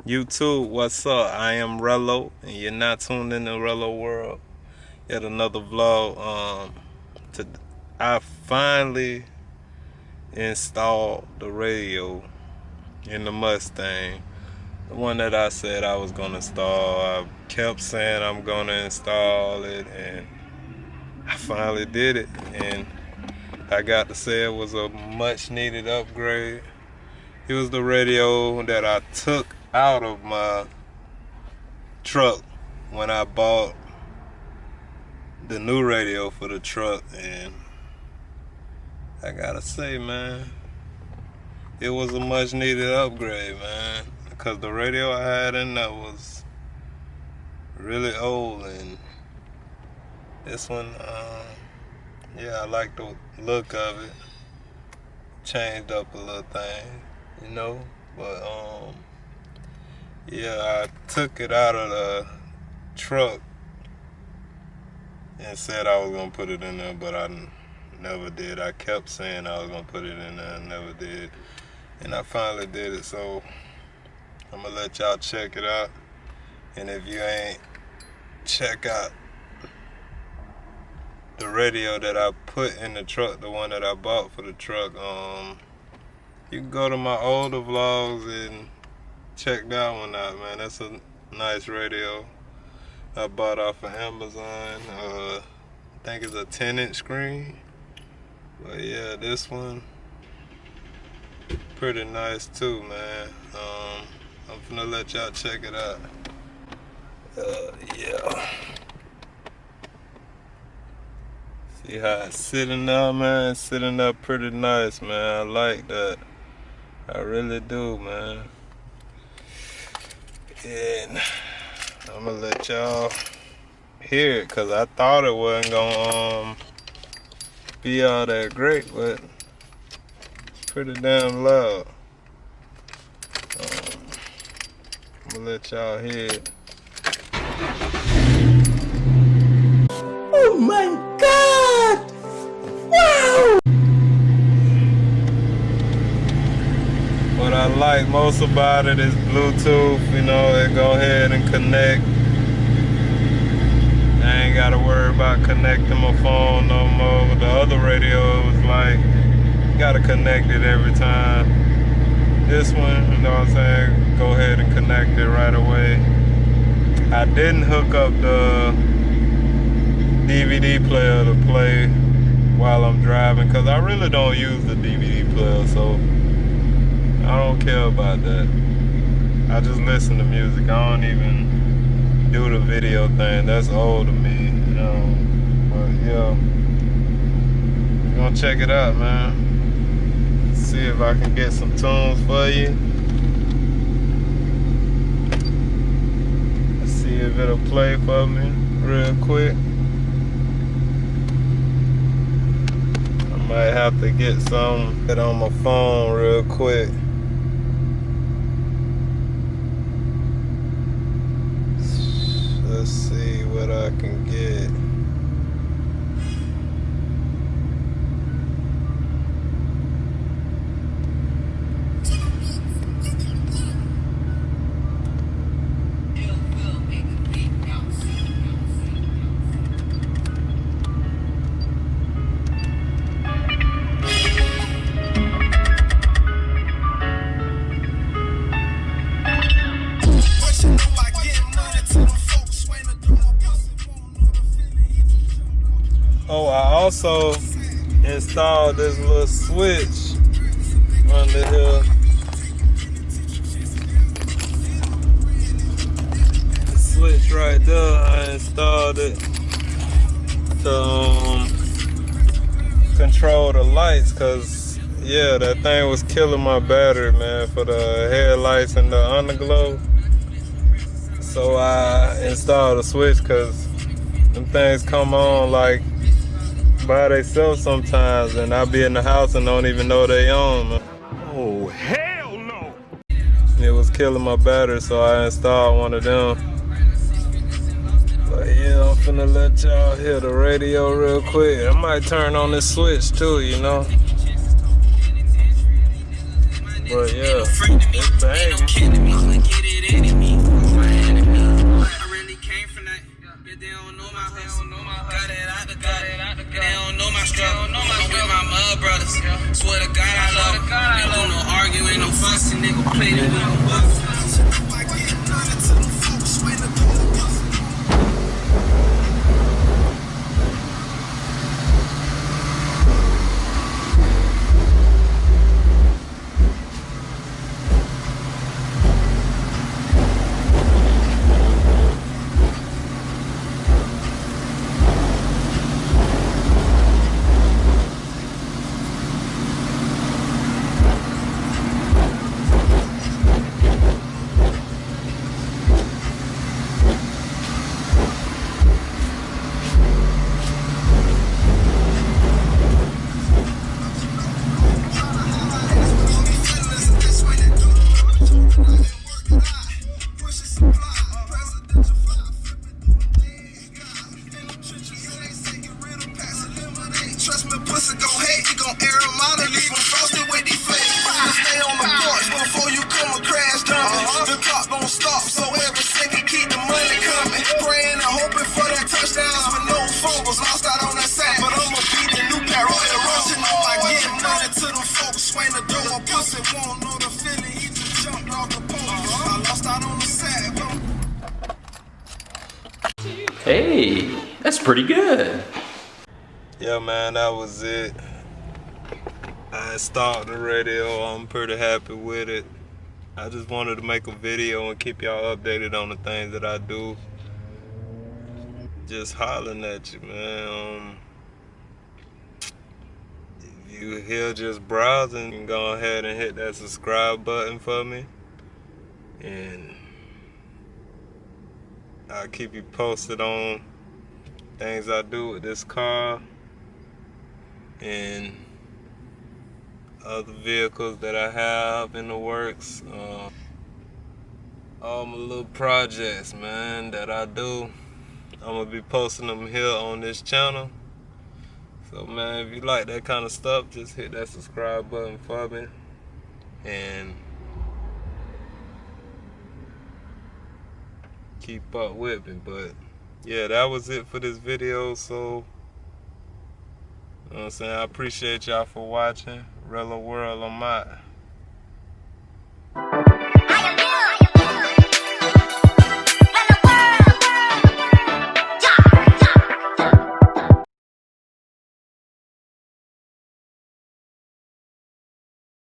YouTube, what's up? I am Rello, and you're not tuned in to Rello World. Yet another vlog. I finally installed the radio in the Mustang. The one that I said I was gonna install. I kept saying I'm gonna install it, and I finally did it. And I got to say it was a much needed upgrade. It was the radio that I took out of my truck when I bought the new radio for the truck, and I gotta say, man, it was a much needed upgrade, man, because the radio I had in there was really old, and this one, yeah, I like the look of it. Changed up a little thing, you know, but yeah, I took it out of the truck and said I was gonna put it in there, but I never did. I kept saying I was gonna put it in there and never did, and I finally did it. So I'm gonna let y'all check it out, and if you ain't check out the radio that I put in the truck, the one that I bought for the truck, you can go to my older vlogs and check that one out, man. That's a nice radio I bought off of Amazon. I think it's a 10-inch screen. But yeah, this one pretty nice too, man. I'm finna let y'all check it out. Yeah. See how it's sitting there, man? It's sitting up pretty nice, man. I like that. I really do, man. And I'm gonna let y'all hear it, cause I thought it wasn't gonna be all that great, but it's pretty damn loud. I'm gonna let y'all hear it. Oh my God! Wow! What I like most about it is Bluetooth. You know, it go ahead and connect. I ain't gotta worry about connecting my phone no more. With the other radio, it was like, you gotta connect it every time. This one, you know what I'm saying, go ahead and connect it right away. I didn't hook up the DVD player to play while I'm driving, because I really don't use the DVD player, so I don't care about that. I just listen to music. I don't even do the video thing. That's old to me, you know. But yeah, we're gonna check it out, man. See if I can get some tunes for you. Let's see if it'll play for me real quick. I might have to get some on my phone real quick. Let's see what I can get. Oh, I also installed this little switch under here. The switch right there, I installed it to control the lights, cause yeah, that thing was killing my battery, man, for the headlights and the underglow. So I installed a switch, cause them things come on like by themselves sometimes, and I'll be in the house and don't even know they on, man. Oh, hell no! It was killing my battery, so I installed one of them. But yeah, I'm finna let y'all hear the radio real quick. I might turn on this switch too, you know. But yeah, it's banging. Trust me, pussy gon' hate, you gon' air them out and leave them frosted with these flakes. Stay on the porch before you come a crash dummy. The clock don't stop, so every second keep the money coming. Praying and hoping for that touchdowns with no fumbles. Lost out on that sack, but I'ma beat the new cat right around. You know I get money to them folks, swing the door. My pussy won't know the feeling, he just jumped off the pole. I lost out on the sack, Hey, that's pretty good. Yeah, man, that was it. I installed the radio. I'm pretty happy with it. I just wanted to make a video and keep y'all updated on the things that I do. Just hollering at you, man. If you here just browsing, you can go ahead and hit that subscribe button for me. And I'll keep you posted on things I do with this car and other vehicles that I have in the works. All my little projects, man, that I do. I'm gonna be posting them here on this channel. So, man, if you like that kind of stuff, just hit that subscribe button for me. And keep up with me. But yeah, that was it for this video. So, you know what I'm saying? I appreciate y'all for watching. Rello World, I'm out.